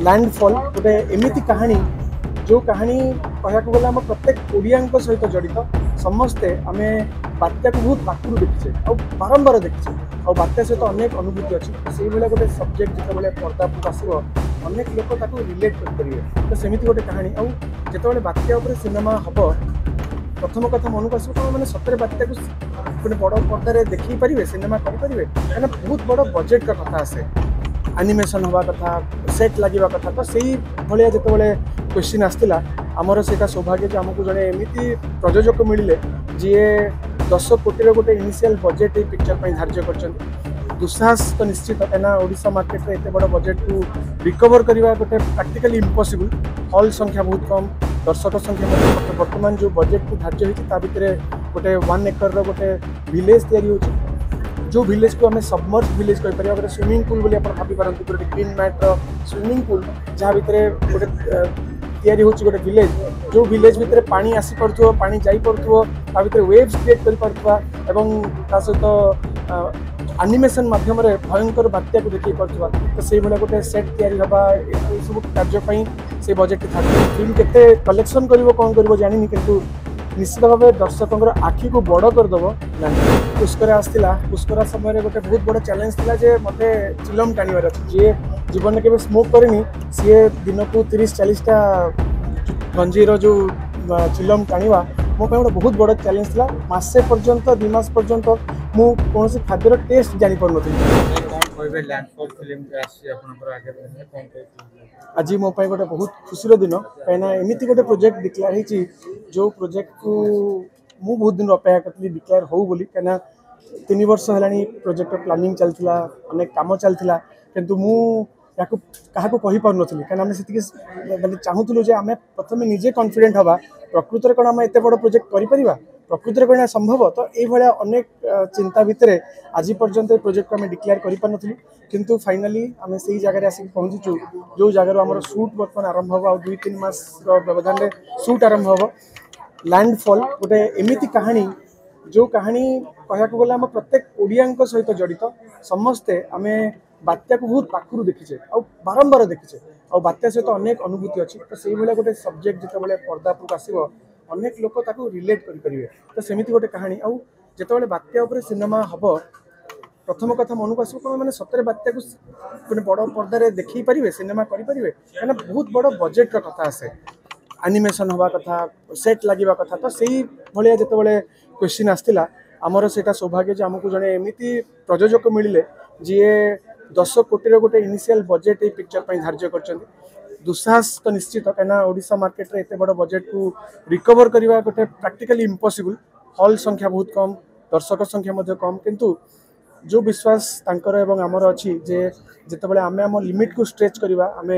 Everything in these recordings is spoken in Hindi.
लैंडफॉल गोटे एमती कहानी जो कहानी कहया गले आम प्रत्येक ओडिया सहित जड़ित समस्ते आम बात्या को बहुत पाखु देखीचे और बारंबार देखीचे और बात्या सहित अनेक अनुभूति अच्छी से गोटे सब्जेक्ट जिते पर्दा आसो अनेक लोक रिलेट करेंगे तो सेमती गोटे कहानी और जिते बात्या सिनेमा हम प्रथम कथा मन को आस मैंने सतरे बात्या को गोटे बड़ पर्दार देखी पारे सिनेमा करेंगे कहीं बहुत बड़ बजेट का कथा आसे एनिमेशन हवा कथा सेट लगे कथा तो से भाया जो क्वेश्चन आसला आमर से सौभाग्य आमको जड़े एमती प्रयोजक मिले जी 10 कोटी गोटे इनिशियल बजेट ये पिक्चर धार्य कर दुस्साहस तो निश्चित कहीं ओडिशा मार्केट में एत बड़ बजेट को रिकवर करने गोटे प्रैक्टिकली इम्पॉसिबल हॉल संख्या बहुत कम दर्शक संख्या बर्तमान जो बजेट को धार्य होता भितर गोटे 1 एकर गोटे विलेज या जो विलेज को आम सबमर्ज विलेज कह गोटे स्विमिंग पूल बोली भाई पारती गोटे ग्रीन मैट्र स्विमिंग पूल जहाँ भितर गोटे गोटे विलेज जो विलेज भितर पानी आसी पड़ो पानी जाई पड़ो भितर वेव्स क्रिएट कर सहित एनिमेशन माध्यम भयंकर बात्या को देखी पड़ता तो से भाया गोटे सेट या सब कार्य से बजेट था फिल्म केते कलेक्शन कर कौन कर जानी किंतु निश्चित भाव दर्शकों आखि को बड़ करदेव पुष्करा आसला पुष्करा समय गोटे बहुत बड़ चैलेंज था जे मत चिलम टाणिबार अच्छे जी जीवन में केवे स्मोक करेनि सी दिन को 30-40टा गंजीर जो चिलम टाणिबा मो गोटे बहुत बड़ चैलेंज था मसे पर्यंत 2 मास पर्यंत मु कौन खाद्यर टेस्ट जानी पार आज मो गोटे बहुत खुशी दिन कहीं एमती गोटे प्रोजेक्ट डिक्लेयर होती जो प्रोजेक्ट को मु बहुत दिन अपेक्षा करी डिक्लेयर हो बोली कहीं 3 वर्ष है प्रोजेक्ट प्लानिंग चलता अनेक कम चलता किंतु मु क्या कही पार नी कहीं से चाहूलु आम प्रथम निजे कॉन्फिडेंट हवा प्रकृत में कौन आम एत बड़ प्रोजेक्ट कर प्रकृत में कौन संभव तो ये अनेक चिंता भितर आज पर्यंत प्रोजेक्ट को आम डिक्लेयर कर किंतु फाइनाली आम से जगह आसिक पहुँचीचु जो जगार आम सुट बर्तमान आरंभ हो 2-3 मास व्यवधान में सुट आरंभ हो लैंडफॉल गोटे एमती कहानी जो कहानी कहया गले आम प्रत्येक ओडिया सहित जड़ित समस्ते आम बात्या को बहुत पाखु देखीचे और बारंबार देखीचे और बात्या सहित अनेक अनुभूति अच्छी तो से भाया गोटे सब्जेक्ट जिते पर्दा आसो अनेक लोक रिलेट करेंगे तो सेमती गोटे कहानी और जिते बात्या सिनेमा हम प्रथम कथा मन को आस मैंने सतरे बात्या को गोटे बड़ पर्दार देखी पारे सिनेमा करेंगे कहीं बहुत बड़ बजेट का कथा आसे एनिमेशन हवा कथा सेट लगे कथा तो से भाया जो क्वेश्चन आसला आमर से सौभाग्य आमको जड़े एमती प्रयोजक मिले जी 10 कोटी गोटे इनिशियल बजेट ये पिक्चर धार्य कर दुस्साहस तो निश्चित कहीं ओडिशा मार्केट में एत बड़ बजेट को रिकवर करने गोटे प्रैक्टिकली इम्पॉसिबल हॉल संख्या बहुत कम दर्शक संख्या कम किंतु जो विश्वास तांकर एवं आमर अच्छी जे जितेबाला आम आम लिमिट को स्ट्रेच करवा आम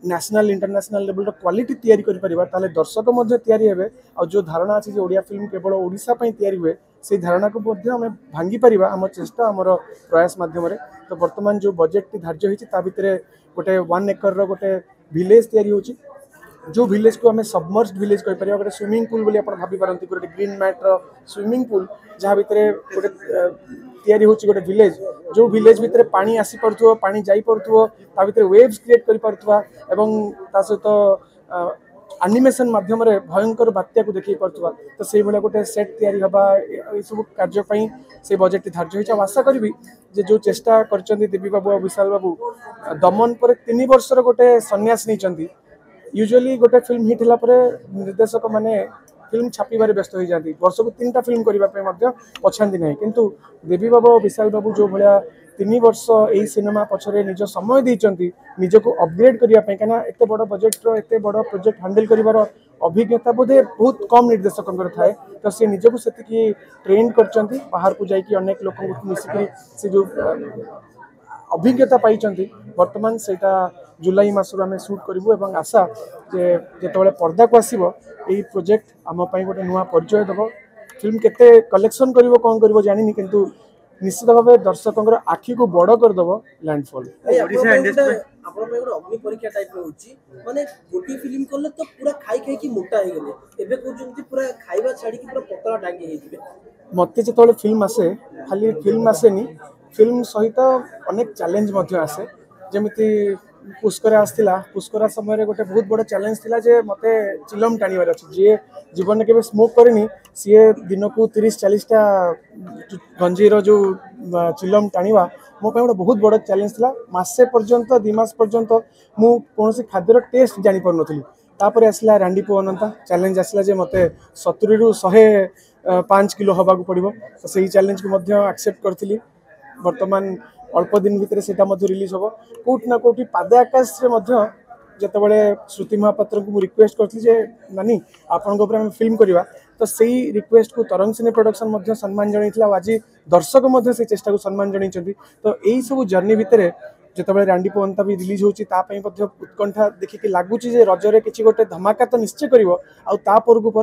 नेशनल इंटरनेशनल लेवल क्वालिटी तैयारी करें दर्शक तैयारी हे और जो धारणा अच्छी ओडिया फिल्म केवल ओडिशा तैयारी हुए से धारणा को आम भांगी पार आम चेष्टा आमर प्रयास मध्यम तो वर्तमान जो बजेट धार्य होता भितर गोटे 1 एकर गोटे विलेज या जो विलेज को आम सबमर्ज विलेज कह गोटे स्विमिंग पूल बोली भाई पारती गोटे ग्रीन मैट्र स्विमिंग पूल जहाँ भितर गोटे गोटे विलेज जो विलेज भितर पानी आसी पड़ो पानी जाई पड़ो भितर वेव्स क्रिएट कर सहित एनिमेशन माध्यम भयंकर बात्या को देखी पड़ो तो से भाया गोटे सेट या सब कार्य से बजेट धार्य होती आशा करी जो चेष्टा कर देवी बाबू और विशाल बाबू दमन पर 3 वर्षर गोटे सन्यास नहीं यूजुअली गोटे फिल्म हिट है निर्देशक माने फिल्म छापिबार व्यस्त हो जाती वर्ष को 3टा फिल्म करने पछाती ना किंतु देवी बाबू और विशाल बाबू जो भाया 3 वर्ष यही सिनेमा पछरे निज समय देइचंती निजको अपग्रेड करने कहीं एत बड़ बजेट एत बड़ प्रोजेक्ट हैंडल कर अभिज्ञता बोधे बहुत कम निर्देशकों थाए तो सी निजको से ट्रेन कर बाहर को जाकि अनेक लोक मिसिक से जो अभिज्ञता पाई वर्तमान से जुलाई मासर आम सुट करूँ आशा जे जो पर्दा को आसो यही प्रोजेक्ट आम गोटे नुआ परिचय देव फिल्म केते कलेक्शन कर कौन कर जानी किंतु निश्चित भाव दर्शकों आखि को बड़ करदेव लैंडफॉल अग्नि परीक्षा टाइप माने गोटी फिल्म कले तो पूरा खाई खाई की मोटा हो गले एबे कहउछंती पूरा खाइबा छाड़ी की पूरा पतला टांगी हेजिबे मत जो फिल्म आसे खाली फिल्म आसेनी फिल्म सहित अनेक चैलेंज आसे जमिति पुष्करा आसला पुष्करा समय गोटे बहुत बड़ चैलेंज थिला जे मते चिलम टाणीबार अच्छे जी जीवन में स्मोक करनी सी दिन को 30-40टा गंजीर जो चिलम टाणीबा मो गोटे बहुत बड़ चैलेंज थिला मासे पर्यंत 2 मास पर्यंत मु कौन खाद्यर टेस्ट जानी पार नथली तापर आसला रांडी पो अनंता चैलेंज आसला जे मते 70 रु 105 किलो हवा को पड़ो तो सही चैलेंज को एक्सेप्ट करथिली वर्तमान अल्प दिन भितर से रिलीज हम कौट ना कौटी पादे आकाश जितेबाला श्रुति महापात्र को रिक्वेस्ट करी नानी आपण फिल्म करवा तो सही रिक्वेस्ट को तरंग सिने प्रोडक्शन सम्मान जन आज दर्शक से चेष्टा को सम्मान जन तो यही सब जर्नी भितर जितेबाला रांडी पवनता भी रिलीज होती उत्कंठा देखिए लगुच रजरे किसी गोटे धमाका तो निश्चय कर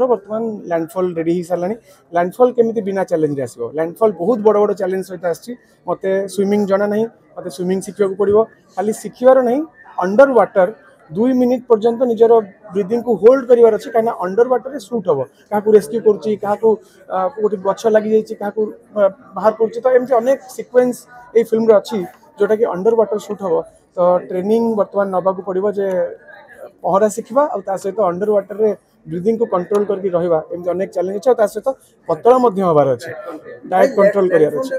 बर्तमान लैंडफॉल रेडी हो सारा लैंडफॉल केमी बिना चैलेंज आसो लैंडफॉल बहुत बड़ बड़ चैलेंज सहित आसी मत स्विमिंग जना ना मत स्विमिंग शिखा पड़ो खाली शिखार ना अंडर वाटर 2 मिनिट पर्यंत निजर ब्रीदिंग को होल्ड करार अच्छे कहीं अंडर वाटर सुट हम क्या रेस्क्यू कर गछ लगी क्या बाहर कर अनेक सिक्वेन्स ये फिल्म अच्छी जोटा कि अंडर वाटर सुट हम तो ट्रेनिंग बर्तमान नवाक पड़ो जे पहरा शिखा सहित अंडर वाटर रे ब्रीदिंग को कंट्रोल करके रहा एमती अनेक चैलेंज अच्छे सहित पतला हबार अच्छे डायट कंट्रोल करार अच्छे